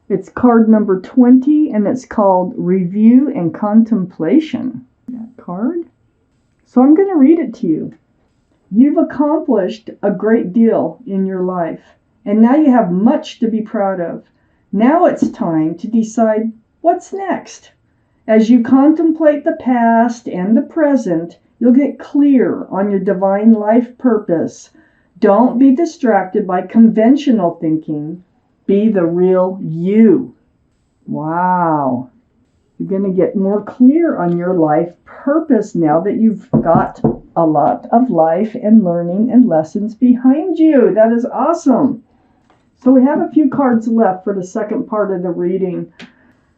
It's card number 20, and it's called Review and Contemplation. That card. So I'm going to read it to you. You've accomplished a great deal in your life, and now you have much to be proud of. Now it's time to decide what's next. As you contemplate the past and the present, you'll get clear on your divine life purpose. Don't be distracted by conventional thinking. Be the real you. Wow. You're going to get more clear on your life purpose now that you've got a lot of life and learning and lessons behind you. That is awesome. So we have a few cards left for the second part of the reading.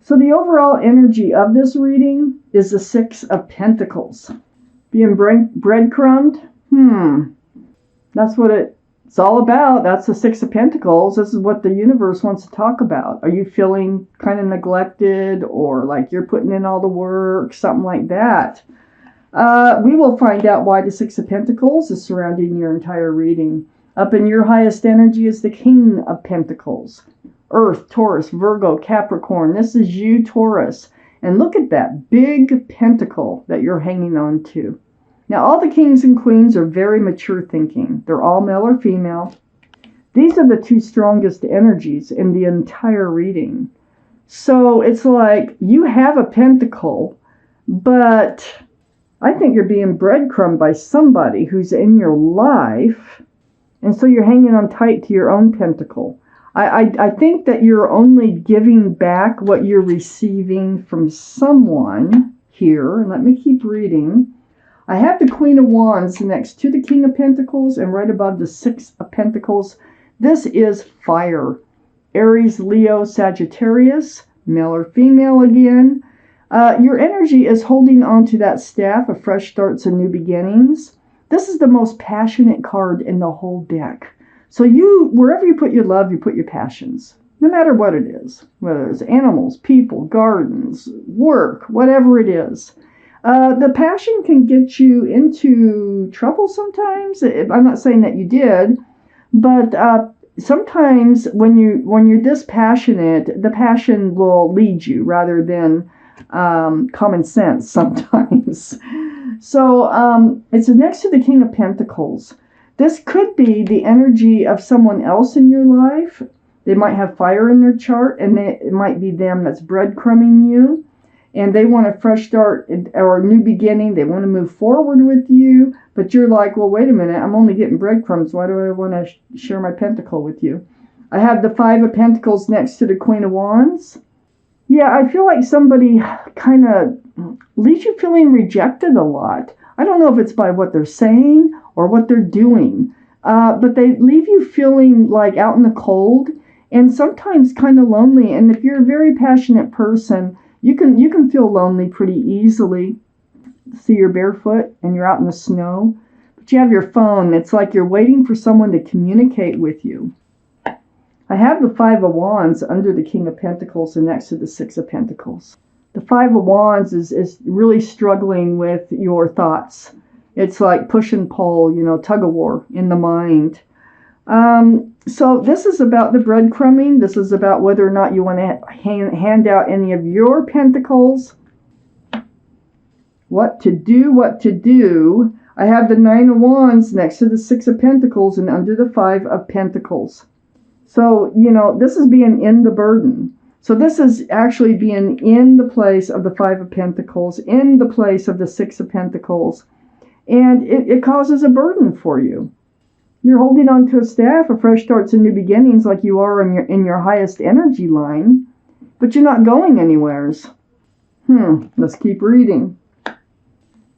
So the overall energy of this reading is the Six of Pentacles. Being breadcrumbed? That's what it's all about. That's the Six of Pentacles. This is what the universe wants to talk about. Are you feeling kind of neglected or like you're putting in all the work, something like that? We will find out why the Six of Pentacles is surrounding your entire reading. Up in your highest energy is the King of Pentacles. Earth, Taurus, Virgo, Capricorn. This is you, Taurus. And look at that big pentacle that you're hanging on to. Now, all the kings and queens are very mature thinking. They're all male or female. These are the two strongest energies in the entire reading. So it's like you have a pentacle, but I think you're being breadcrumbed by somebody who's in your life. And so you're hanging on tight to your own pentacle. I think that you're only giving back what you're receiving from someone here. And let me keep reading. I have the Queen of Wands next to the King of Pentacles and right above the Six of Pentacles. This is fire. Aries, Leo, Sagittarius, male or female again. Your energy is holding on to that staff of fresh starts and new beginnings. This is the most passionate card in the whole deck. So wherever you put your love, you put your passions, no matter what it is, whether it's animals, people, gardens, work, whatever it is. The passion can get you into trouble sometimes. I'm not saying that you did, but sometimes when you're this passionate, the passion will lead you rather than common sense sometimes. So it's next to the King of Pentacles. This could be the energy of someone else in your life. They might have fire in their chart, and it might be them that's breadcrumbing you. And they want a fresh start or a new beginning. They want to move forward with you. But you're like, well, wait a minute. I'm only getting breadcrumbs. Why do I want to share my pentacle with you? I have the Five of Pentacles next to the Queen of Wands. Yeah, I feel like somebody kind of leaves you feeling rejected a lot. I don't know if it's by what they're saying or what they're doing. But they leave you feeling like out in the cold and sometimes kind of lonely. And if you're a very passionate person, you can feel lonely pretty easily. See, you're barefoot and you're out in the snow, but you have your phone. It's like you're waiting for someone to communicate with you. I have the Five of Wands under the King of Pentacles and next to the Six of Pentacles. The Five of Wands is really struggling with your thoughts. It's like push and pull, tug of war in the mind. So this is about the breadcrumbing. This is about whether or not you want to hand out any of your pentacles. What to do. I have the Nine of Wands next to the Six of Pentacles and under the Five of Pentacles. So, this is being in the burden. So this is actually being in the place of the Five of Pentacles, in the place of the Six of Pentacles. And it causes a burden for you. You're holding on to a staff of fresh starts and new beginnings like you are in your highest energy line, but you're not going anywheres. Let's keep reading.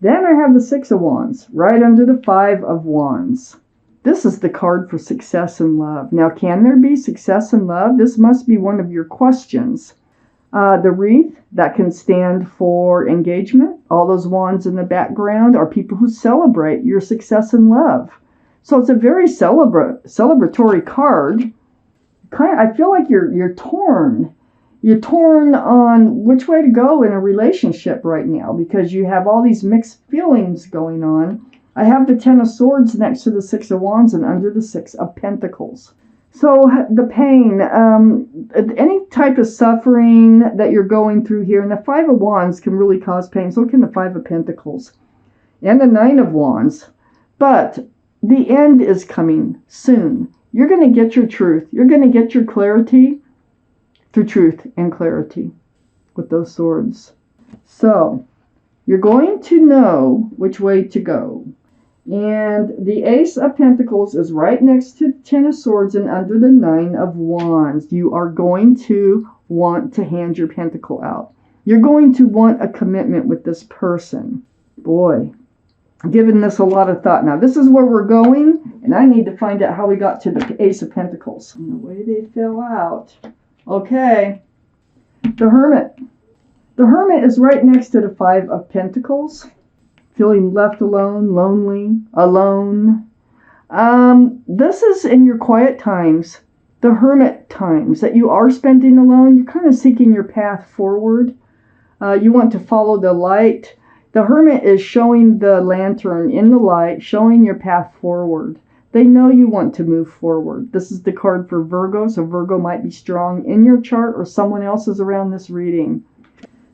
Then I have the Six of Wands right under the Five of Wands. This is the card for success and love. Now, can there be success and love? This must be one of your questions. The wreath, that can stand for engagement. All those wands in the background are people who celebrate your success and love. So it's a very celebratory card. I feel like you're torn. You're torn on which way to go in a relationship right now because you have all these mixed feelings going on. I have the Ten of Swords next to the Six of Wands and under the Six of Pentacles. So the pain, any type of suffering that you're going through here, and the Five of Wands can really cause pain. So can the Five of Pentacles and the Nine of Wands. But the end is coming soon. You're going to get your truth. You're going to get your clarity through truth and clarity with those swords. So you're going to know which way to go. And the Ace of Pentacles is right next to Ten of Swords and under the Nine of Wands. You are going to want to hand your pentacle out. You're going to want a commitment with this person. Boy, giving this a lot of thought. Now, this is where we're going, and I need to find out how we got to the Ace of Pentacles. And the way they fell out. Okay, the Hermit. The Hermit is right next to the Five of Pentacles. Feeling left alone, lonely, alone. This is in your quiet times, the hermit times that you are spending alone. You're kind of seeking your path forward. You want to follow the light. The hermit is showing the lantern in the light, showing your path forward. They know you want to move forward. This is the card for Virgo, so Virgo might be strong in your chart or someone else is around this reading.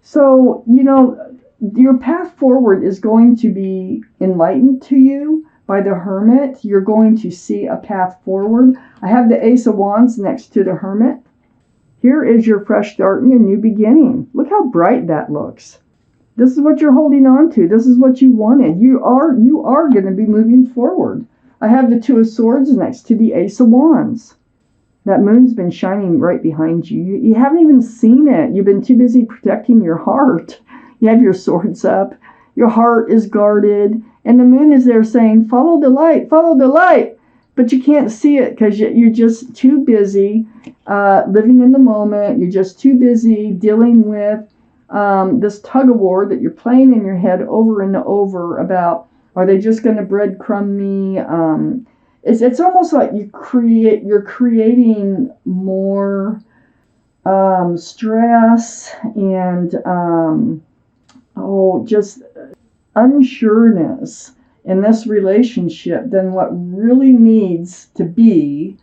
So, you know, your path forward is going to be enlightened to you by the Hermit. You're going to see a path forward. I have the Ace of Wands next to the Hermit. Here is your fresh start and your new beginning. Look how bright that looks. This is what you're holding on to. This is what you wanted. You are going to be moving forward. I have the Two of Swords next to the Ace of Wands. That moon's been shining right behind you. You haven't even seen it. You've been too busy protecting your heart. You have your swords up. Your heart is guarded. And the moon is there saying, follow the light, follow the light. But you can't see it because you're just too busy living in the moment. You're just too busy dealing with this tug of war that you're playing in your head over and over about, are they just going to breadcrumb me? It's almost like you're creating more stress and just unsureness in this relationship than what really needs to be,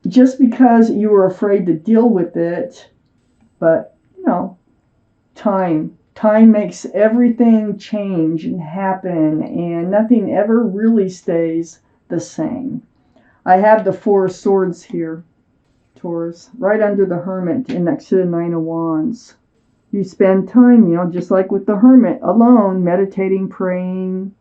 just because you were afraid to deal with it. But, you know, time makes everything change and happen, and nothing ever really stays the same. I have the Four of Swords here, Taurus, right under the Hermit and next to the Nine of Wands. You spend time, you know, just like with the Hermit, alone, meditating, praying,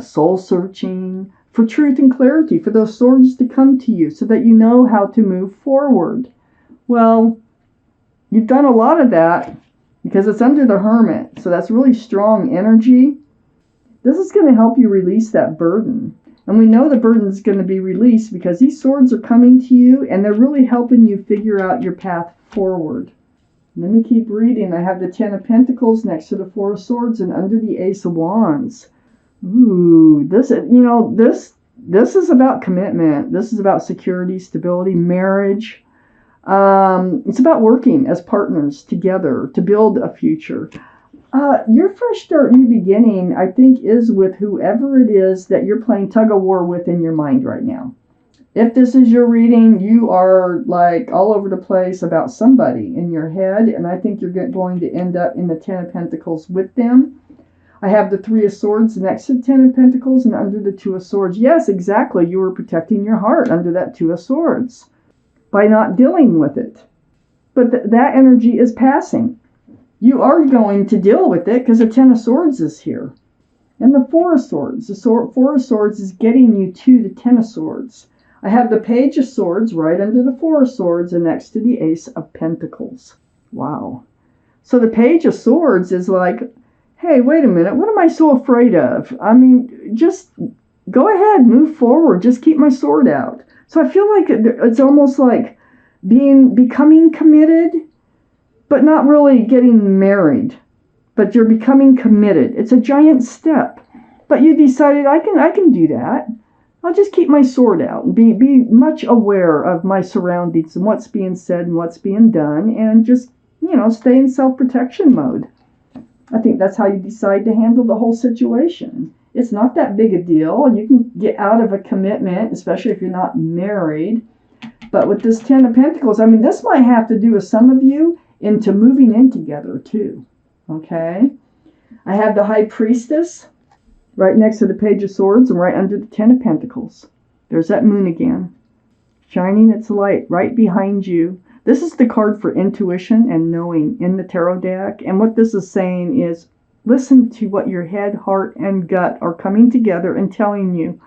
soul searching for truth and clarity, for those swords to come to you so that you know how to move forward. Well, you've done a lot of that because it's under the Hermit, so that's really strong energy. This is going to help you release that burden. And we know the burden is going to be released because these swords are coming to you and they're really helping you figure out your path forward. Let me keep reading. I have the Ten of Pentacles next to the Four of Swords and under the Ace of Wands. Ooh, this is about commitment. This is about security, stability, marriage. It's about working as partners together to build a future. Your fresh start, new beginning, I think, is with whoever it is that you're playing tug of war with in your mind right now. If this is your reading, you are like all over the place about somebody in your head, and I think you're going to end up in the Ten of Pentacles with them. I have the Three of Swords next to the Ten of Pentacles and under the Two of Swords. Yes, exactly. You were protecting your heart under that Two of Swords by not dealing with it. But that energy is passing. You are going to deal with it because the Ten of Swords is here. And the Four of Swords. The Four of Swords is getting you to the Ten of Swords. I have the Page of Swords right under the Four of Swords and next to the Ace of Pentacles. Wow. So the Page of Swords is like, hey, wait a minute. What am I so afraid of? I mean, just go ahead, move forward. Just keep my sword out. So I feel like it's almost like becoming committed, but not really getting married. But you're becoming committed. It's a giant step. But you decided, I can do that. I'll just keep my sword out and be much aware of my surroundings and what's being said and what's being done, and just, you know, stay in self-protection mode. I think that's how you decide to handle the whole situation. It's not that big a deal. You can get out of a commitment, especially if you're not married. But with this Ten of Pentacles, I mean, this might have to do with some of you into moving in together too. Okay? I have the High Priestess right next to the Page of Swords and right under the Ten of Pentacles. There's that moon again, shining its light right behind you. This is the card for intuition and knowing in the tarot deck. And what this is saying is, listen to what your head, heart, and gut are coming together and telling you.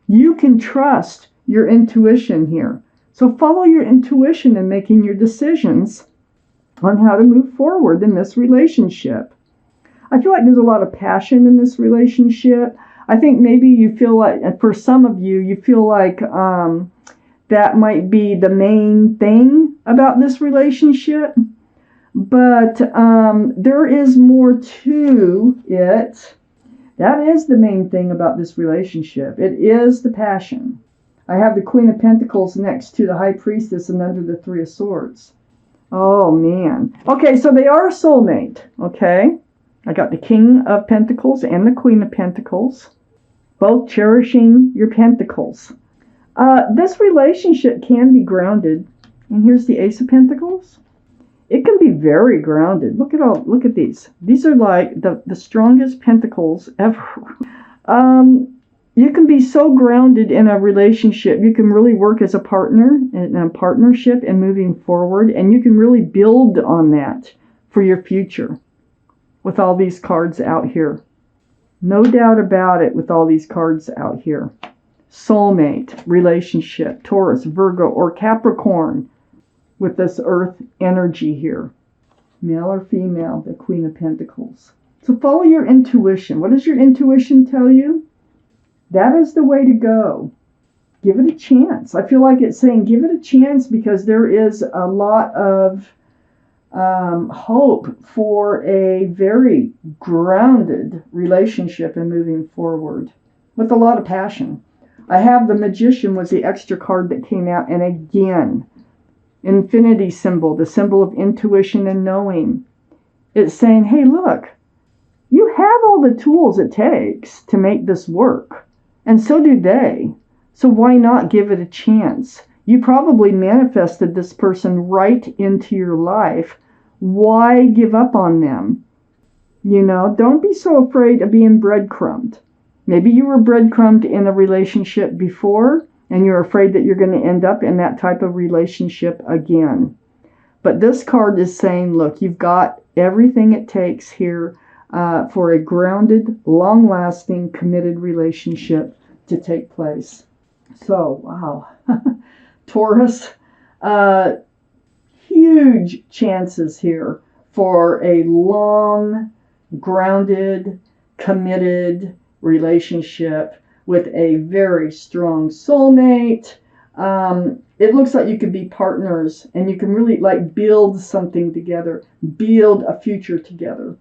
You can trust your intuition here. So follow your intuition in making your decisions on how to move forward in this relationship. I feel like there's a lot of passion in this relationship. I think maybe you feel like, for some of you, you feel like that might be the main thing about this relationship. But there is more to it. That is the main thing about this relationship. It is the passion. I have the Queen of Pentacles next to the High Priestess and under the Three of Swords. Oh, man. Okay, so they are a soulmate, okay? I got the King of Pentacles and the Queen of Pentacles, both cherishing your pentacles. This relationship can be grounded. And here's the Ace of Pentacles. It can be very grounded. Look at these. These are like the strongest pentacles ever. You can be so grounded in a relationship. You can really work as a partner in a partnership and moving forward. And you can really build on that for your future with all these cards out here. No doubt about it with all these cards out here. Soulmate, relationship, Taurus, Virgo, or Capricorn with this earth energy here. Male or female, the Queen of Pentacles. So follow your intuition. What does your intuition tell you? That is the way to go. Give it a chance. I feel like it's saying give it a chance because there is a lot of hope for a very grounded relationship and moving forward with a lot of passion. I have the Magician was the extra card that came out, and again, infinity symbol, the symbol of intuition and knowing. It's saying, hey, look, you have all the tools it takes to make this work. And so do they. So why not give it a chance? You probably manifested this person right into your life. Why give up on them? You know, don't be so afraid of being breadcrumbed. Maybe you were breadcrumbed in a relationship before, and you're afraid that you're going to end up in that type of relationship again. But this card is saying, look, you've got everything it takes here for a grounded, long-lasting, committed relationship to take place. So, wow. Taurus, huge chances here for a long, grounded, committed relationship with a very strong soulmate. It looks like you could be partners and you can really like build something together, build a future together.